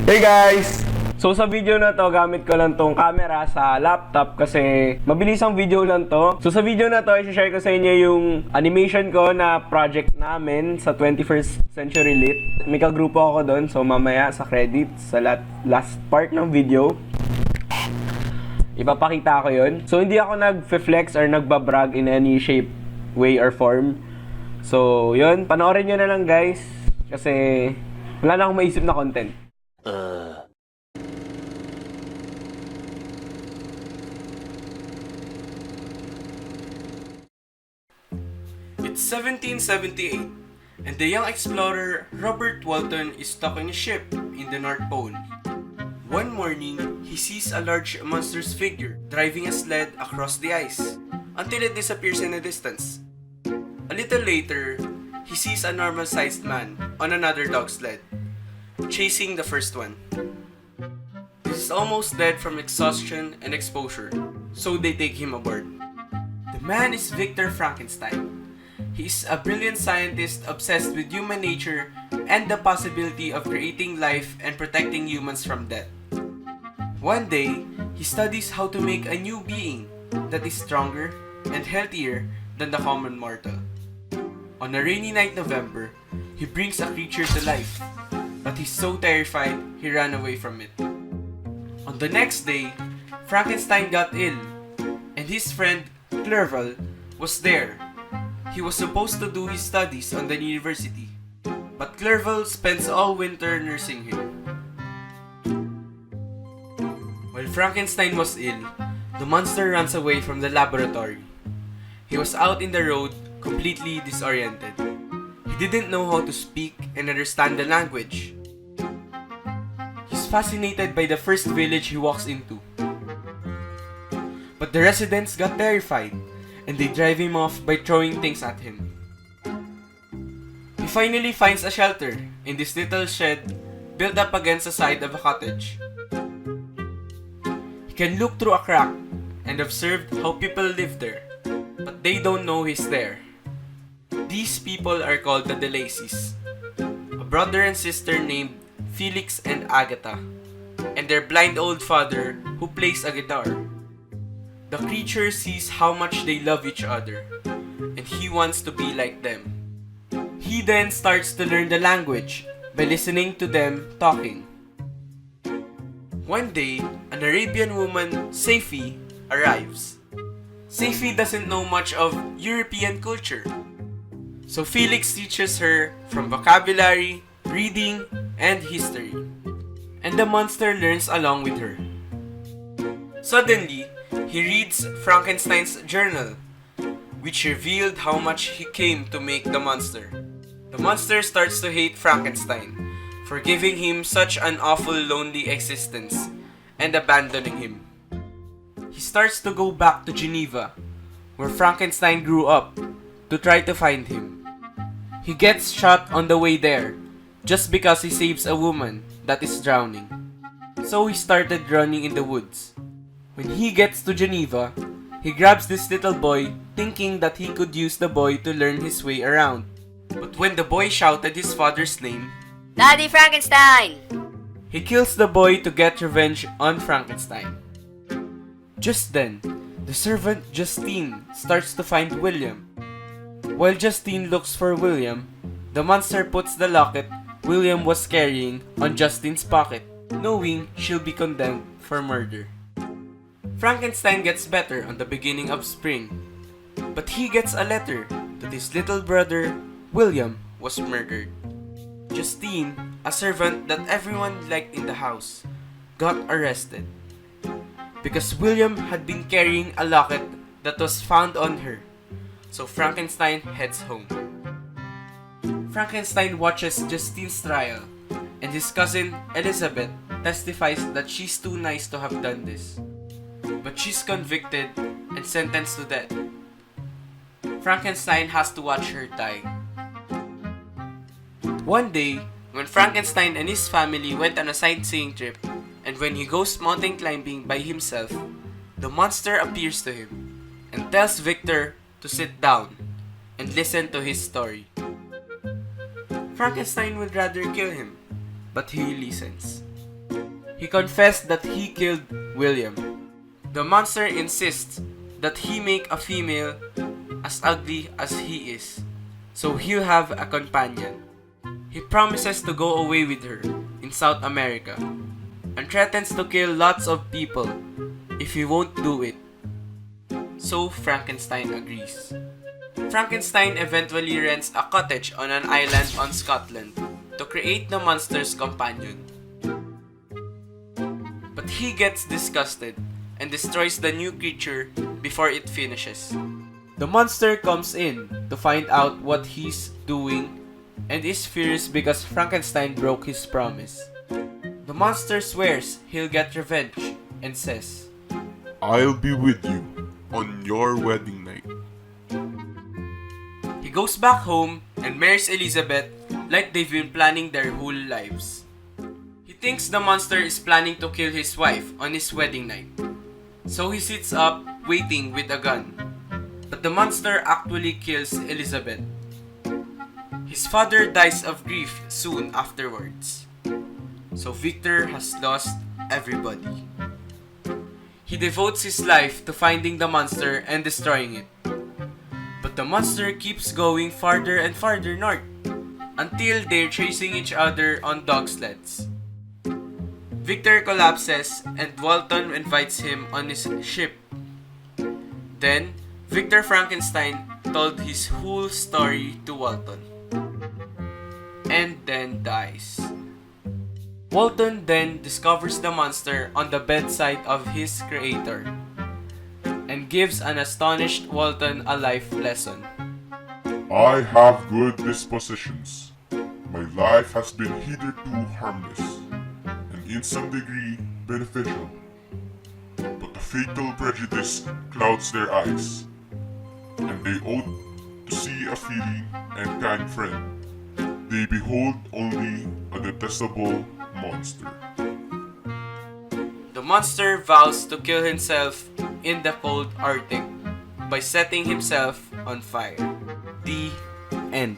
Hey guys! So sa video na to, gamit ko lang tong camera sa laptop kasi mabilis ang video lang to. So sa video na to, i-share ko sa inyo yung animation ko na project namin sa 21st Century Lit. May kagrupo ako doon, so mamaya sa credits, sa last part ng video, ipapakita ko yun. So hindi ako nag-flex or nagbabrag in any shape, way, or form. So yun, panoorin nyo na lang guys kasi wala na akong maisip na content. It's 1778, and the young explorer Robert Walton is stuck on a ship in the North Pole. One morning, he sees a large monstrous figure driving a sled across the ice until it disappears in the distance. A little later, he sees a normal-sized man on another dog sled, chasing the first one. He is almost dead from exhaustion and exposure, so they take him aboard. The man is Victor Frankenstein. He is a brilliant scientist obsessed with human nature and the possibility of creating life and protecting humans from death. One day, he studies how to make a new being that is stronger and healthier than the common mortal. On a rainy night November, he brings a creature to life, but he's so terrified he ran away from it. On the next day, Frankenstein got ill, and his friend Clerval was there. He was supposed to do his studies on the university, but Clerval spends all winter nursing him. While Frankenstein was ill, the monster runs away from the laboratory. He was out in the road, completely disoriented. He didn't know how to speak and understand the language. He's fascinated by the first village he walks into. But the residents got terrified, and they drive him off by throwing things at him. He finally finds a shelter in this little shed built up against the side of a cottage. He can look through a crack and observe how people live there, but they don't know he's there. These people are called the Delacies, a brother and sister named Felix and Agatha, and their blind old father who plays a guitar. The creature sees how much they love each other, and he wants to be like them. He then starts to learn the language by listening to them talking. One day, an Arabian woman, Saifi, arrives. Saifi doesn't know much of European culture, so Felix teaches her from vocabulary, reading, and history, and the monster learns along with her. Suddenly, he reads Frankenstein's journal, which revealed how much he came to make the monster. The monster starts to hate Frankenstein for giving him such an awful lonely existence and abandoning him. He starts to go back to Geneva, where Frankenstein grew up, to try to find him. He gets shot on the way there, just because he saves a woman that is drowning. So he started running in the woods. When he gets to Geneva, he grabs this little boy, thinking that he could use the boy to learn his way around. But when the boy shouted his father's name, Daddy Frankenstein! he kills the boy to get revenge on Frankenstein. Just then, the servant Justine starts to find William. While Justine looks for William, the monster puts the locket William was carrying on Justine's pocket, knowing she'll be condemned for murder. Frankenstein gets better on the beginning of spring, but he gets a letter that his little brother, William, was murdered. Justine, a servant that everyone liked in the house, got arrested because William had been carrying a locket that was found on her, so Frankenstein heads home. Frankenstein watches Justine's trial, and his cousin, Elizabeth, testifies that she's too nice to have done this. But she's convicted and sentenced to death. Frankenstein has to watch her die. One day, when Frankenstein and his family went on a sightseeing trip, and when he goes mountain climbing by himself, the monster appears to him and tells Victor to sit down and listen to his story. Frankenstein would rather kill him, but he listens. He confessed that he killed William. The monster insists that he make a female as ugly as he is, so he'll have a companion. He promises to go away with her in South America and threatens to kill lots of people if he won't do it. So Frankenstein agrees. Frankenstein eventually rents a cottage on an island on Scotland to create the monster's companion. But he gets disgusted and destroys the new creature before it finishes. The monster comes in to find out what he's doing and is furious because Frankenstein broke his promise. The monster swears he'll get revenge and says, I'll be with you on your wedding night. He goes back home and marries Elizabeth like they've been planning their whole lives. He thinks the monster is planning to kill his wife on his wedding night, so he sits up waiting with a gun. But the monster actually kills Elizabeth. His father dies of grief soon afterwards, so Victor has lost everybody. He devotes his life to finding the monster and destroying it. But the monster keeps going farther and farther north until they're chasing each other on dog sleds. Victor collapses and Walton invites him on his ship. Then, Victor Frankenstein told his whole story to Walton and then dies. Walton then discovers the monster on the bedside of his creator and gives an astonished Walton a life lesson. I have good dispositions. My life has been hitherto harmless, and in some degree beneficial. But the fatal prejudice clouds their eyes, and they ought to see a feeling and kind friend. They behold only a detestable monster. The monster vows to kill himself in the cold Arctic by setting himself on fire. The end.